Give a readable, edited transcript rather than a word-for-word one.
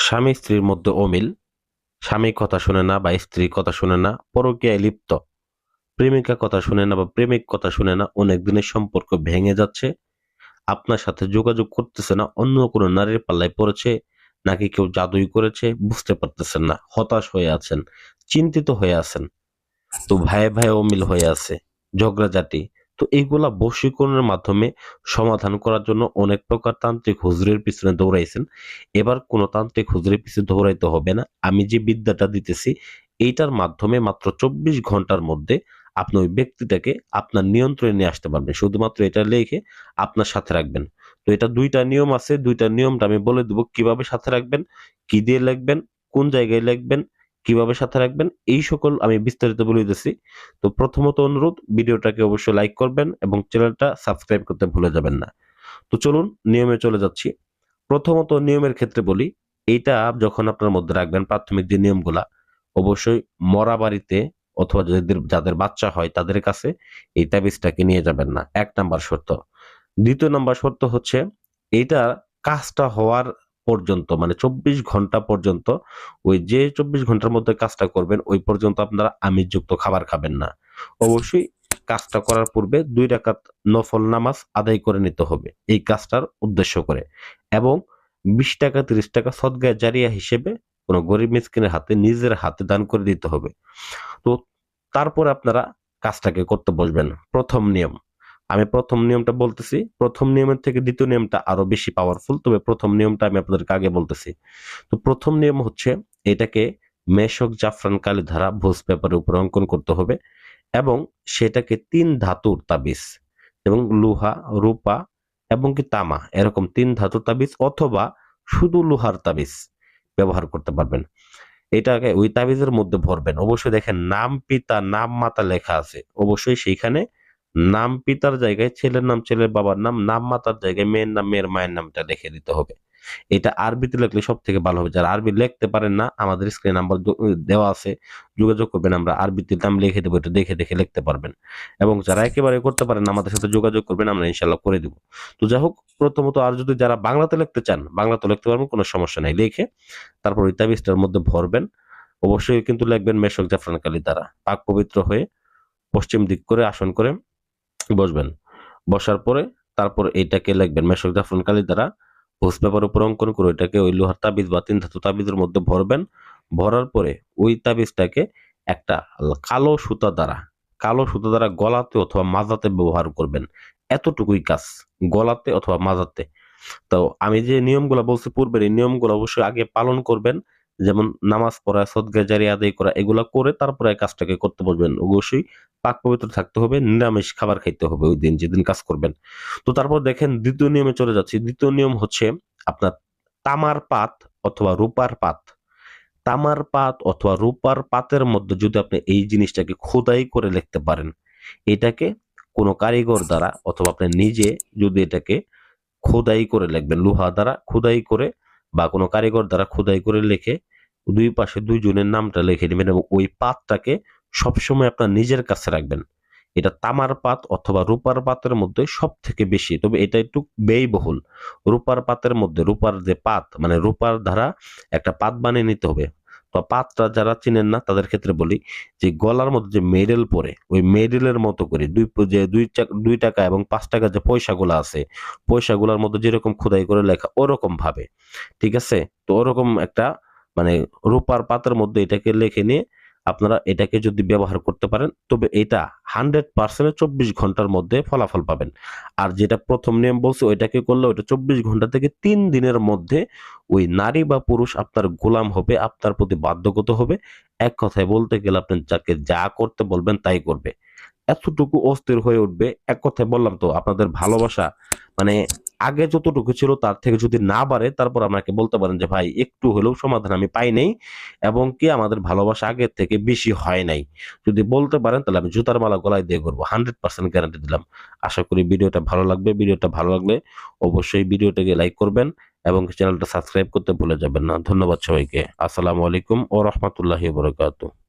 স্বামী স্ত্রীর মধ্যে অমিল, স্বামী কথা শুনে না বা স্ত্রী কথা শুনে না, পরকীয়ায় লিপ্ত, প্রেমিকা কথা শুনে না বা প্রেমিক কথা শুনে না, অনেক দিনের সম্পর্ক ভেঙে যাচ্ছে, আপনার সাথে যোগাযোগ করতেছে না, অন্য কোনো নারীর পাল্লায় পড়েছে নাকি কেউ জাদুই করেছে বুঝতে পারতেছেন না, হতাশ হয়ে আছেন, চিন্তিত হয়ে আছেন, তো ভাইয়ে ভাইয়ে অমিল হয়ে আছে, ঝগড়াঝাটি। তো এইগুলা বশীকরণের মাধ্যমে সমাধান করার জন্য অনেক প্রকার তান্ত্রিক হুজুরের পিছনে দৌড়াইছেন। এবার কোনো তান্ত্রিক হুজুরের পিছনে দৌড়াইতে হবে না। আমি যে বিদ্যাটা দিতেছি এইটার মাধ্যমে মাত্র 24 ঘন্টার মধ্যে আপনি ওই ব্যক্তিটাকে আপনার নিয়ন্ত্রণে নিয়ে আসতে পারবেন। শুধুমাত্র এটা লিখে আপনার সাথে রাখবেন। তো এটা ২টা নিয়ম আছে। ২টা নিয়মটা আমি বলে দেব কিভাবে সাথে রাখবেন, কি দিয়ে লিখবেন, কোন জায়গায় লিখবেন, কিভাবে সাথে রাখবেন, এই সকল আমি বিস্তারিত বলে দিতেছি। তো প্রথমত অনুরোধ, ভিডিওটাকে অবশ্যই লাইক করবেন এবং চ্যানেলটা সাবস্ক্রাইব করতে ভুলে যাবেন না। তো চলুন নিয়মে চলে যাচ্ছি। প্রথমত নিয়মের ক্ষেত্রে বলি, এইটা যখন আপনার মধ্যে রাখবেন প্রাথমিক যে নিয়মগুলা, অবশ্যই মরা বাড়িতে অথবা যাদের যাদের বাচ্চা হয় তাদের কাছে এই তাবিজটাকে নিয়ে যাবেন না। ১ নাম্বার শর্ত। ২য় নাম্বার শর্ত হচ্ছে এইটা কাজটা হওয়ার পর্যন্ত মানে ২৪ ঘন্টা পর্যন্ত, ওই যে ২৪ ঘন্টার মধ্যে কাজটা করবেন ওই পর্যন্ত আপনারা আমিষযুক্ত খাবার খাবেন না। অবশ্যই কাজটা করার পূর্বে ২ রাকাত নফল নামাজ আদায় করে নিতে হবে এই কাজটার উদ্দেশ্য করে, এবং ২০ টাকা ৩০ টাকা সদকায়ে জারিয়া হিসেবে কোনো গরিব মিসকিনের হাতে নিজের হাতে দান করে দিতে হবে। তো তারপরে আপনারা কাজটাকে করতে বসবেন। প্রথম নিয়ম, আমি প্রথম নিয়মটা বলতেছি। প্রথম নিয়মের থেকে ২য় নিয়মটা আরো বেশি পাওয়ারফুল। তবে প্রথম নিয়মটা আমি আপনাদেরকে আগে বলতেছি। তো প্রথম নিয়ম হচ্ছে এটাকে মেশক জাফরান কালি দ্বারা ভোজ পেপারের উপর অঙ্কন করতে হবে এবং সেটাকে ৩ ধাতুর তাবিজ এবং লোহা, রূপা এবং কি তামা এরকম ৩ ধাতুর তাবিজ অথবা শুধু লোহার তাবিজ ব্যবহার করতে পারবেন। এটাকে ওই তাবিজের মধ্যে ভরবেন। অবশ্যই দেখেন নাম, পিতা, নাম, মাতা লেখা আছে। অবশ্যই সেইখানে নাম পিতার জায়গায় ছেলের নাম, ছেলের বাবার নাম, নাম মাতার জায়গায় মেয়ের নাম, মেয়ের মায়ের নামটা লিখে দিতে হবে। এটা আরবিতে লিখলে সবথেকে ভালো হবে। যারা আরবি লিখতে পারেন না, আমাদের স্ক্রিনে নাম্বার দেওয়া আছে। যোগাযোগ করবেন, আমরা আরবিতে নাম লিখে দেব। এটা দেখে দেখে লিখতে পারবেন। এবং যারা একেবারে করতে পারেন না, আমাদের সাথে যোগাযোগ করবেন, আমরা ইনশাআল্লাহ করে দিব। তো যাই হোক, প্রথমত আর যদি যারা বাংলাতে লিখতে চান, বাংলাতেও লিখতে পারবেন, কোনো সমস্যা নাই। লিখে তারপর ওই তাবিজটার মধ্যে ভরবেন। অবশ্যই কিন্তু লিখবেন মেশক জাফরান কালি দ্বারা। পাক পবিত্র হয়ে পশ্চিম দিক করে আসন করে বসবেন। বসার পরে তারপর এইটাকে লিখবেন মেশক জাফরান কালি দ্বারা ভোজ পেপার উপর অঙ্কন করে ওইটাকে ওই লোহার তাবিজ বা ৩ ধাতু তাবিজের মধ্যে ভরবেন। ভরার পরে ওই তাবিজটাকে একটা কালো সুতা দ্বারা গলাতে অথবা মাজাতে ব্যবহার করবেন। এতটুকুই কাজ। গলাতে অথবা মাজাতে। তো আমি যে নিয়মগুলা বলছি পূর্বের, এই নিয়মগুলো অবশ্যই আগে পালন করবেন। যেমন নামাজ পড়া, সদকা জারিয়া আদায় করা, এগুলা করে তারপরে এই কাজটাকে করতে বসবেন। অবশ্যই পাক পবিত্র থাকতে হবে, নিরামিষ খাবার খাইতে হবে ওই দিন যেদিন কাজ করবেন। তো তারপর দেখেন ২য় নিয়মে চলে যাচ্ছি। ২য় নিয়ম হচ্ছে আপনার তামার পাত অথবা রূপার পাত। তামার পাত অথবা রূপার পাতের মধ্যে যদি আপনি এই জিনিসটাকে খোদাই করে লিখতে পারেন, এটাকে কোনো কারিগর দ্বারা অথবা আপনি নিজে যদি এটাকে খোদাই করে লিখবেন, লোহা দ্বারা খোদাই করে বা কোনো কারিগর দ্বারা খোদাই করে লিখে ২ পাশে ২ জনের নামটা লিখে নিবেন এবং ওই পাতটাকে সবসময় আপনার নিজের কাছে রাখবেন। এটা তামার পাত অথবা রূপার পাতের মধ্যে সবথেকে বেশি, তবে এটা একটু ব্যয়বহুল। রূপার পাতের মধ্যে রূপার যে পাত মানে রূপার দ্বারা একটা পাত বানিয়ে নিতে হবে। তো পাতটা যারা চিনেন না তাদের ক্ষেত্রে বলি যে গলার মধ্যে যে মেডেল পরে ওই মেডেলের মতো করে দুই টাকা এবং ৫ টাকা যে পয়সাগুলো আছে, পয়সাগুলোর মধ্যে যেরকম খোদাই করে লেখা ওরকম ভাবে, ঠিক আছে? তো ওরকম একটা মানে রূপার পাতের মধ্যে এটাকে লিখে নিয়ে আপনারা এটাকে যদি ব্যবহার করতে পারেন তবে এটা 100% ২৪ ঘন্টার মধ্যে ফলাফল পাবেন। আর যেটা প্রথম নিয়ম বলছি ওইটাকে করলে ওইটা ২৪ ঘন্টা থেকে ৩ দিনের মধ্যে ওই নারী বা পুরুষ আপনার গোলাম হবে, আপনার প্রতি বাধ্যগত হবে। এক কথায় বলতে গেলে আপনি যাকে যা করতে বলবেন তাই করবে। এতটুকু অস্থির হয়ে উঠবে। এক কথায় বললাম তো আপনাদের ভালোবাসা মানে আগে যতটুকু ছিল তার থেকে যদি না বাড়ে তারপর আমাকে বলতে পারেন যে ভাই একটু হলেও সমাধান আমি পাই নাই এবং কি আমাদের ভালোবাসা আগের থেকে বেশি হয় নাই। যদি বলতে পারেন তাহলে আমি জুতার মালা গলায় দিয়ে করবো। 100% গ্যারান্টি দিলাম। আশা করি ভিডিওটা ভালো লাগবে। ভিডিওটা ভালো লাগলে অবশ্যই ভিডিওটাকে লাইক করবেন এবং চ্যানেলটা সাবস্ক্রাইব করতে ভুলে যাবেন না। ধন্যবাদ সবাইকে। আসসালামু আলাইকুম ওয়া রাহমাতুল্লাহি ওয়া বারাকাতুহু।